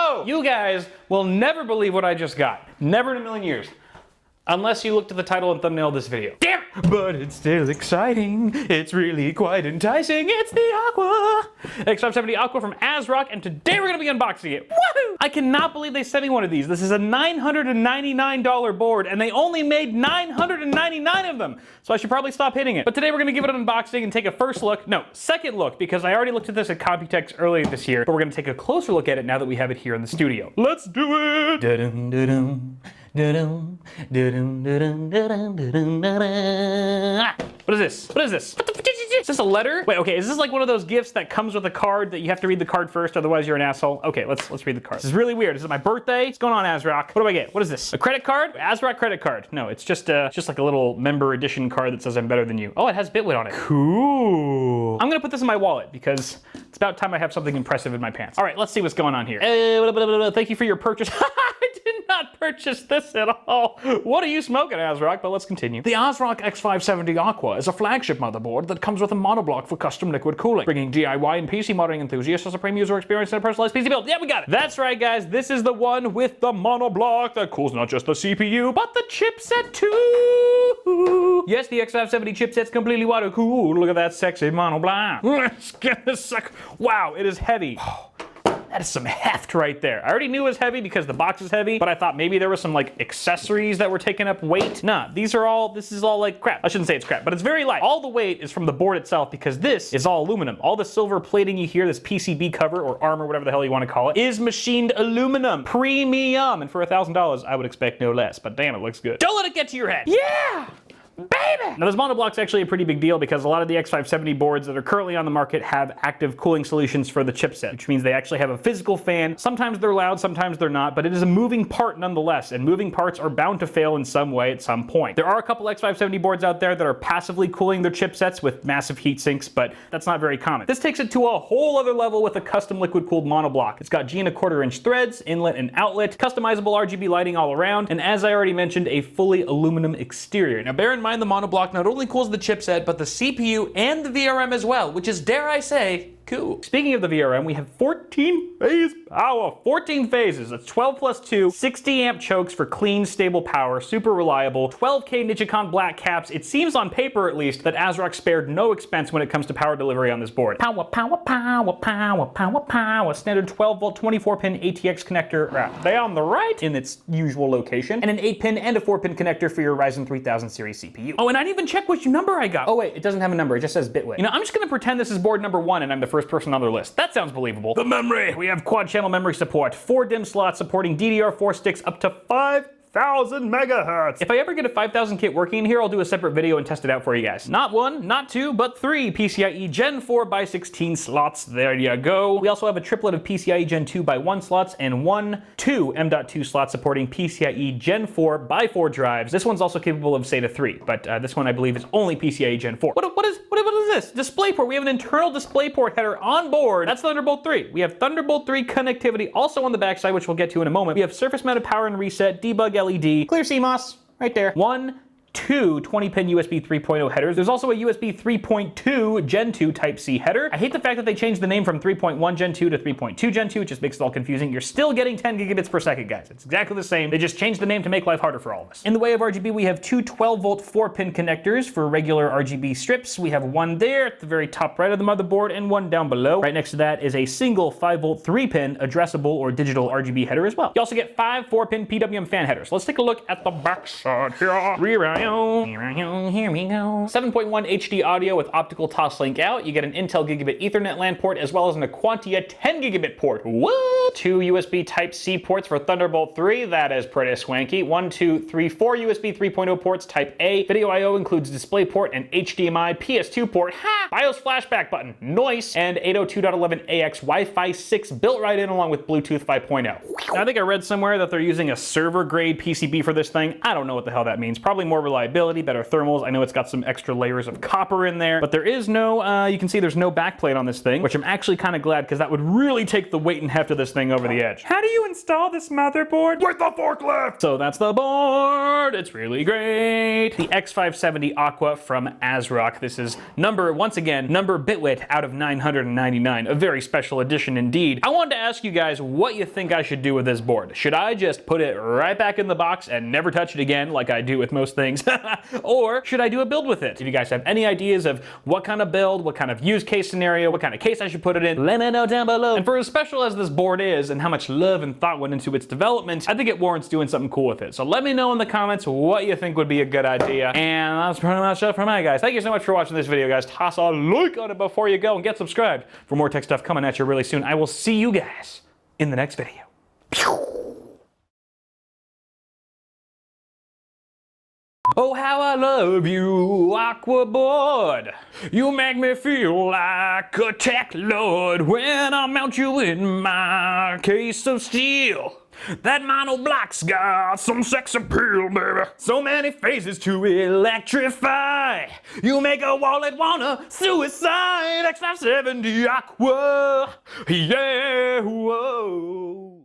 Whoa! You guys will never believe what I just got. Never in a million years. Unless you looked at the title and thumbnail of this video. Damn! But it's still exciting. It's really quite enticing. It's the Aqua! X570 Aqua from AsRock, and today we're gonna be unboxing it. Woohoo! I cannot believe they sent me one of these. This is a $999 board, and they only made 999 of them. So I should probably stop hitting it. But today we're gonna give it an unboxing and take a second look, because I already looked at this at Computex earlier this year, but we're gonna take a closer look at it now that we have it here in the studio. Let's do it! Da-dum, da-dum. What is this? What is this? Is this a letter? Wait, okay, is this like one of those gifts that comes with a card that you have to read the card first, otherwise you're an asshole? Okay, let's read the card. This is really weird. Is it my birthday? What's going on, AsRock? What do I get? What is this? A credit card? AsRock credit card. No, it's just like a little member edition card that says I'm better than you. Oh, it has Bitwit on it. Cool. I'm gonna put this in my wallet because it's about time I have something impressive in my pants. All right, let's see what's going on here. Thank you for your purchase. I did not purchase this at all. What are you smoking, AsRock? But let's continue. The AsRock X570 Aqua is a flagship motherboard that comes with a monoblock for custom liquid cooling, bringing DIY and PC modding enthusiasts a supreme user experience and a personalized PC build. Yeah, we got it. That's right, guys. This is the one with the monoblock that cools not just the CPU, but the chipset too. Yes, the X570 chipset's completely water cooled. Look at that sexy monoblock. Wow, it is heavy. That is some heft right there. I already knew it was heavy because the box is heavy, but I thought maybe there was some like accessories that were taking up weight. Nah, this is all like crap. I shouldn't say it's crap, but it's very light. All the weight is from the board itself because this is all aluminum. All the silver plating you hear, this PCB cover or armor, whatever the hell you want to call it, is machined aluminum. Premium. And for $1,000, I would expect no less, but damn, it looks good. Don't let it get to your head. Yeah! Baby! Now this monoblock's actually a pretty big deal because a lot of the X570 boards that are currently on the market have active cooling solutions for the chipset, which means they actually have a physical fan. Sometimes they're loud, sometimes they're not, but it is a moving part nonetheless, and moving parts are bound to fail in some way at some point. There are a couple X570 boards out there that are passively cooling their chipsets with massive heat sinks, but that's not very common. This takes it to a whole other level with a custom liquid-cooled monoblock. It's got G1/4" threads, inlet and outlet, customizable RGB lighting all around, and as I already mentioned, a fully aluminum exterior. Now bear in mind the monoblock not only cools the chipset, but the CPU and the VRM as well, which is, dare I say, cool. Speaking of the VRM, we have 14 phase power. 14 phases. That's 12 plus 2, 60 amp chokes for clean, stable power, super reliable, 12K Nichicon black caps. It seems on paper at least that AsRock spared no expense when it comes to power delivery on this board. Power, power, power, power, power, power. Standard 12 volt 24 pin ATX connector right there on the right in its usual location, and an 8-pin and a 4-pin connector for your Ryzen 3000 series CPU. Oh, and I didn't even check which number I got. Oh wait, it doesn't have a number, it just says Bitwit. You know, I'm just gonna pretend this is board number 1 and I'm the first person on their list. That sounds believable. The memory! We have quad channel memory support, 4 DIMM slots supporting DDR4 sticks up to 5,000 megahertz. If I ever get a 5000 kit working in here, I'll do a separate video and test it out for you guys. Not 1, not 2, but 3 PCIe Gen 4 by 16 slots. There you go. We also have a triplet of PCIe Gen 2 by 1 slots and 2 M.2 slots supporting PCIe Gen 4 by 4 drives. This one's also capable of SATA 3, but this one I believe is only PCIe Gen 4. What is this? DisplayPort. We have an internal DisplayPort header on board. That's Thunderbolt 3. We have Thunderbolt 3 connectivity also on the backside, which we'll get to in a moment. We have surface mounted power and reset, debug LED, clear CMOS, right there. 2 20-pin USB 3.0 headers. There's also a USB 3.2 Gen 2 Type-C header. I hate the fact that they changed the name from 3.1 Gen 2 to 3.2 Gen 2. It just makes it all confusing. You're still getting 10 gigabits per second, guys. It's exactly the same. They just changed the name to make life harder for all of us. In the way of RGB, we have 2 12-volt 4-pin connectors for regular RGB strips. We have one there at the very top right of the motherboard and one down below. Right next to that is a single 5-volt 3-pin addressable or digital RGB header as well. You also get 5 4-pin PWM fan headers. Let's take a look at the backside here. Here we go. 7.1 HD audio with optical toslink out. You get an Intel Gigabit Ethernet LAN port as well as an Aquantia 10 gigabit port. What? 2 USB Type-C ports for Thunderbolt 3. That is pretty swanky. 1, 2, 3, 4 USB 3.0 ports Type A. Video I/O includes DisplayPort and HDMI PS2 port. Ha! BIOS flashback button. Nice. And 802.11ax Wi-Fi 6 built right in along with Bluetooth 5.0. Now, I think I read somewhere that they're using a server grade PCB for this thing. I don't know what the hell that means. Probably more reliability, better thermals. I know it's got some extra layers of copper in there, but there is no, you can see there's no backplate on this thing, which I'm actually kind of glad because that would really take the weight and heft of this thing over the edge. How do you install this motherboard? With the forklift! So that's the board. It's really great. The X570 Aqua from AsRock. This is once again, number Bitwit out of 999. A very special edition indeed. I wanted to ask you guys what you think I should do with this board. Should I just put it right back in the box and never touch it again like I do with most things? Or should I do a build with it? If you guys have any ideas of what kind of build, what kind of use case scenario, what kind of case I should put it in, let me know down below. And for as special as this board is and how much love and thought went into its development, I think it warrants doing something cool with it. So let me know in the comments what you think would be a good idea. And that's pretty much it for me, guys. Thank you so much for watching this video, guys. Toss a like on it before you go and get subscribed for more tech stuff coming at you really soon. I will see you guys in the next video. Oh, how I love you, Aqua board. You make me feel like a tech lord when I mount you in my case of steel. That monoblock's got some sex appeal, baby. So many phases to electrify. You make a wallet wanna suicide. X570 Aqua. Yeah. Whoa.